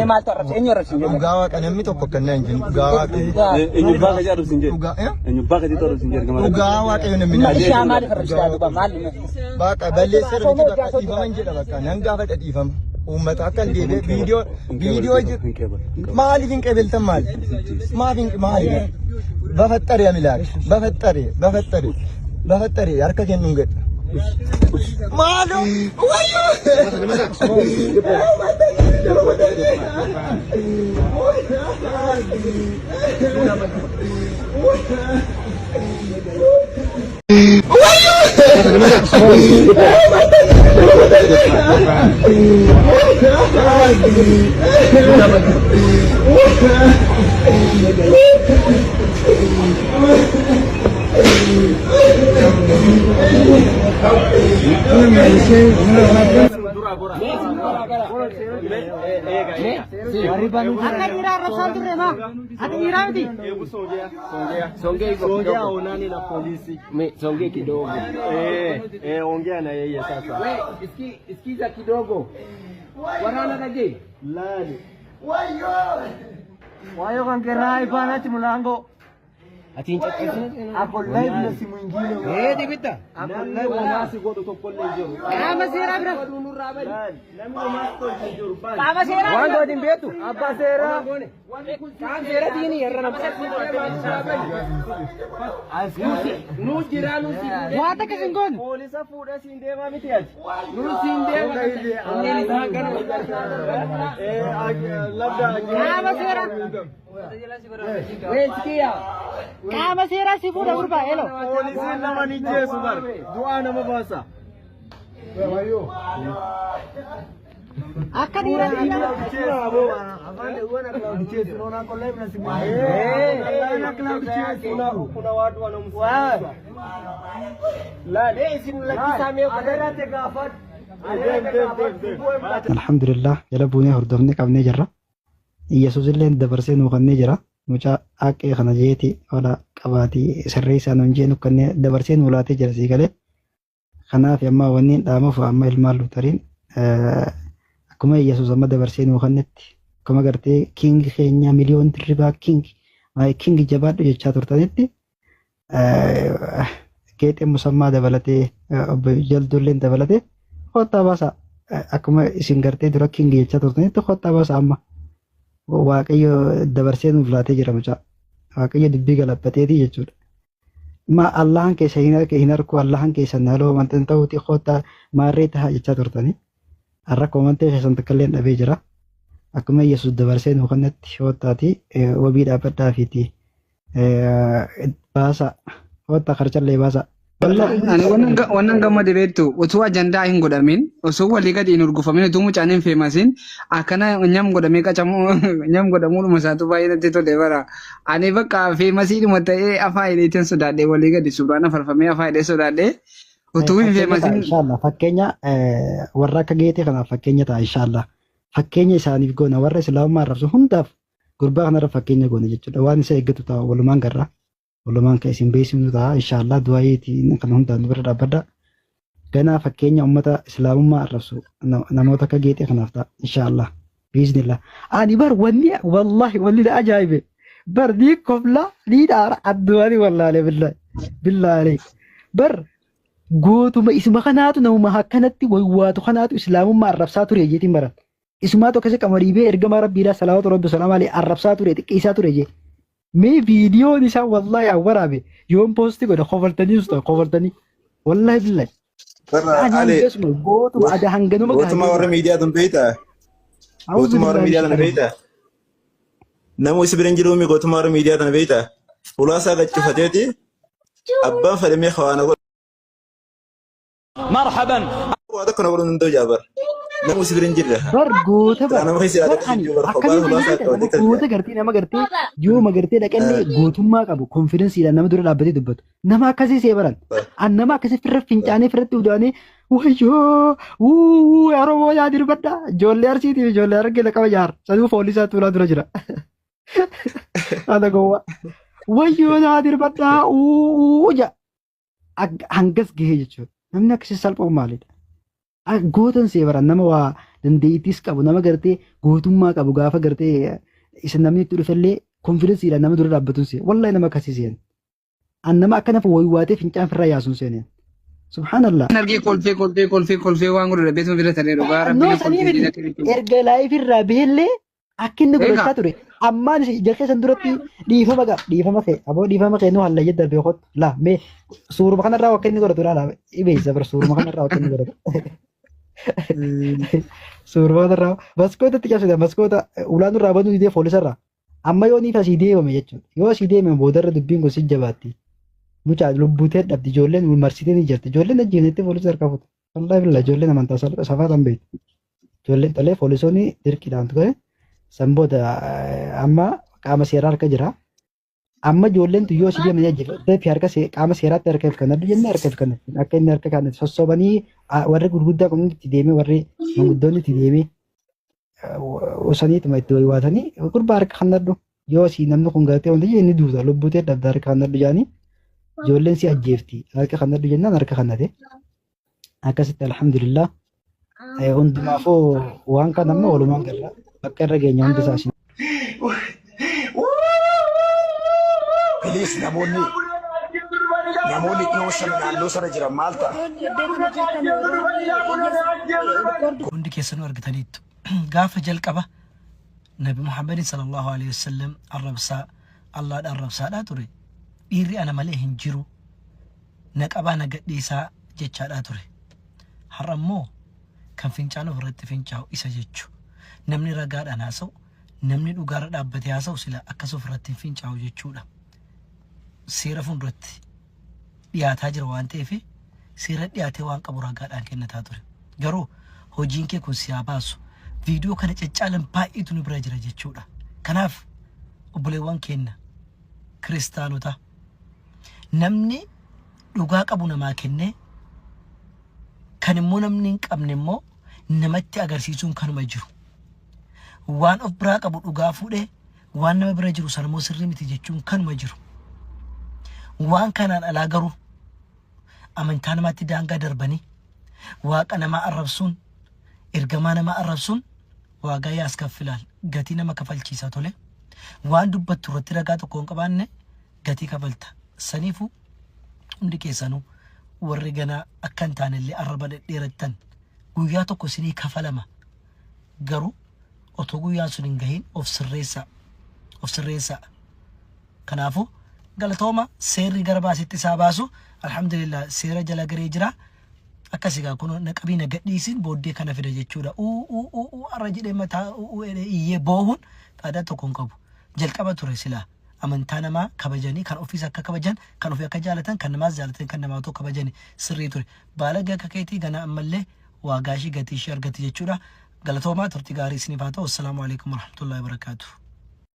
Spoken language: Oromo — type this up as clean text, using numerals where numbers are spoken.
ما تعرف إني رسول وقاوك أنا ميتو كنا إنجن وقاوك إني باقي جارو سنجر إني باقي جارو سنجر كمان وقاوك أنا من ما شاء ما لك رسول معلم باقي بلي سر ميتو بقى إفهم إنجن بقى نعقافت إفهم ومتأكل دي فيديو ما علي فين قبل تمال ما فين ما علي بفتر يا ملاك بفتري أركا كنونجت مالو ويو ongea na yeye sasa. Isikiza kidogo. Warana kaje? Lali. Wayo kangerai bana timulango. Ako live na si mwingine. Dibita. Ako live na si godo to kolle njoro. Kama sera bra. Kama sera. Wango dimbetu. Abba sera. Kama sera dini yarra na. Nu jira nu si. Wata ka singon. Polisa fuda sindema mitiaj. Nu sindema. Ngeli thakan. Labda. Kama sera. Wesikia. Kama sera si fuda burba hello. Polisi nama ni Yesu bar. Dua nama bahasa. Ayo. Akan ira dina. Afande uona cloud chase unaona kwa live na simu. Unaona cloud chase kuna watu wanamfuata. La si lakisame kadara te gafat. alhamdulillah yala buunee hordofne qabnee jirra yesus illee dabarsee nu kannee jira mucaa aqee kana jeeti wala qabaatii sirreessaa nuun jeenu kannee dabarsee nu laatee jira sii galee kanaaf amma wanniin dhaamuuf amma ilmaan lutariin akkuma yesus amma dabarsee nu kannetti akkuma gartee king keenya miliyoon dirribaa king jabaadhu jechaa turtanitti geexee musammaa dabalatee jalduulleen dabalatee Kota basa akkuma isin gartee dura king jechaa turtanitti kota basa amma waaqayyo dabarsee nuuf laatee jira mucaa waaqayyo dubbii galabbateeti jechuudha. Ma Allahan keessa hin arku Allahan keessa naaloo wanta ta'uuti kota maarree tahaa jechaa turtanii har'a koomantee keessan takkalleen dhabee jira. Akkuma yesus dabarsee nuuf kannetti kotaati wabii dhaabbadhaa fiiti baasa kota karchallee baasa. Ani wannan gama da beto wato ajanda hin godamin so wali gadi in urgufamin to mutanen femasin akana nyam godame ka chamu nyam godamu masatu bayina tito debara ani baka femasi mata afa ile ten so dade wali gadi subhana farfame afa ile so dade wato femasin inshallah fakkeenya warra ka geete kana fakkeenya ta inshallah fakkeenya isaaniif goona warra islaamummaa rabsu hundaaf gurbaa kana fakkeenya goona jechuudha waan isa eeggatu ta'a walumaan garra walumaan ka isin beeksifnu ta'a inshallah du'aayeeti kan hundaan bira dhaabbadha ganaa fakkeenya ummata islaamummaa rabsu namoota ka geete kanaaf ta'a inshallah biiznillah ani bar wanni wallahi walli ajaa'ibe bar ni kofla ni daara adduani wallahi billahi bar gootuma isma kanaatu namuma hakkanatti waywaatu kanaatu islaamummaa arrabsaa ture jeetiin baran ismaatu akkasi qamariibee ergama rabbiidhaa salawaatu rabbi salaam alee arrabsaa ture xiqqeessaa ture jee mee viidiyoon isaa wallahi awwaraabe yoon poosti godha kofartanii usta kofartanii wallahi billahi gootuma ada hanganuma gootuma warra miidiyaa tan beeyta gootuma warra miidiyaa tan beeyta namu isi biran jiruumi gootuma warra miidiyaa tan beeyta ulaasaa gachufateeti abbaan fadhamee kawaana godha مرحبا وهذا كنا نقول ندو جابر نمو سبرين جرة برغوتا أنا ما هي سيادة برغوتا قرتي نما قرتي جو ما قرتي لكن غوتما قبو كونفرنس إلى نما دور لابدي دبت نما كسي سيبران أنا ما كسي فرق فينجاني فرق توداني ويو يا رب يا دير بدا جولير سيتي جولير كي لكوا يار سادو فوليسات ولا دور جرا هذا جوا ويو يا دير بدا ويا هنگس جهيجو namni akkasii salphoo maalidha gootan seebaran nama waa dandeettis qabu nama gartee gootummaa qabu gaafa gartee isin namni itti dhufellee konfidensiidhaan nama dura dhaabbatuun seen wallahi nama akkasii seen an nama akka nafa waywaatee fincaan firraa yaasuun seeneen subhaanallah. Nargee kolfee waan godhu beetuma bira ta'ee dhugaa rabbiin erga laayif irraa biheellee akka inni godhachaa ture ammaan jalqee san duratti dhiifama kee nuu hallayya darbee kottu laa mee suuruma kanarraa akka inni godhatu laa ibeessa bar suuruma kanarraa akka inni godhatu. Suuruma kanarraa maskootatti cabsida maskoota ulaan irraa banuu didee foolisarraa amma yoo niif asii deemame jechuudha yoo asii deemame boodarra dubbiin kun si jabaatti mucaa lubbuutee dhabdi ijoolleen marsitee ni jirti ijoolleen ajjiinetti foolisa harkaa fuutu wallahi billa ijoolleen amantaa safaatan beektu ijoolleen tolee foolisoonni dirqiidhaan ture sanboota amma qaama seeraa harka jira amma ijoolleen tu yoo asii deemanii ajjeefatee fi harka qaama seeraatti harka ifkannadhu jennee harka ifkannatti akka inni harka kannatti sossobanii warri gurguddaa kun itti deemee warri manguddoonni itti deemee osaniituma itti waywaatanii gurbaa harka kannadhu yoo asii namni kun galatee wanti inni duuta lubbuutee dhabda harka kannadhu jaanii ijoolleen si ajjeefti harka kannadhu jennaan harka kannate akkasitti alhamdulillah hundumaafuu waan kan amma walumaan garra bakka irra geenya hundi isaa isin. Please namoonni dhiyoo sana naannoo sana jiran maal ta'a? Hundi keessanuu argitaniittu gaafa jalqaba Nabi Muhammadin sallallahu alaihi wasallam arrabsaa Allaadhaan arrabsaadhaa ture dhiirri ana malee hin jiru na qabaa na gadhiisaa jechaadhaa ture har'a immoo kan fincaan ofirratti fincaa'u isa jechu namni ragaadhaan haasa'u namni dhugaarra dhaabbatee haasa'u sila akkas ofirratti fincaa'u jechuudha. Seera fuulduratti dhiyaataa jira waan ta'eef seera dhiyaatee waan qabu ragaadhaan kennataa ture garuu hojiin kee kun siyaa baasu viidiyoo kana caccaalan baay'eetu nu bira jira jechuudha. Kanaaf obboleewwan keenya kiristaanota namni dhugaa qabu namaa kennee kan immoo namni hin qabne immoo namatti agarsiisuun kanuma jiru waan of biraa qabu dhugaa fuudhee waan nama bira jiru sana immoo sirrii miti jechuun kanuma jiru. Waan kanaan alaa garuu amantaa namaatti daangaa darbanii waaqa namaa arrabsuun ergamaa namaa arrabsuun waagaa yaas kaffilaal gatii nama kafalchiisa tole waan dubbattu irratti ragaa tokko hin qabaanne gatii kafalta saniifuu hundi keessanuu warri ganaa akka hin taanellee arraba dhedheerattan guyyaa tokko isinii kafalama garuu otoo guyyaan sun hin gahin of sirreessaa kanaafuu galatooma seerri gara baasitti isaa baasu alhamdulillah seera jala garee jira akkasigaa kun naqabii na gadhiisin booddee kana fida jechuudha arra jedhee mataa iyyee boohuun faayidaa tokko hin qabu jalqaba ture silaa amantaa namaa kabajanii kan ofiis akka kabajan kan ofii akka jaalatan kan namaas jaalatan kan namaa tokko kabajanii sirrii ture baalagaa akka keetii gana ammallee waagaashii gatii ishee argati jechuudha galatoomaa turtii gaarii isiniif haa ta'u. Assalaamu alaikum warahmatullahi wabarakatuh.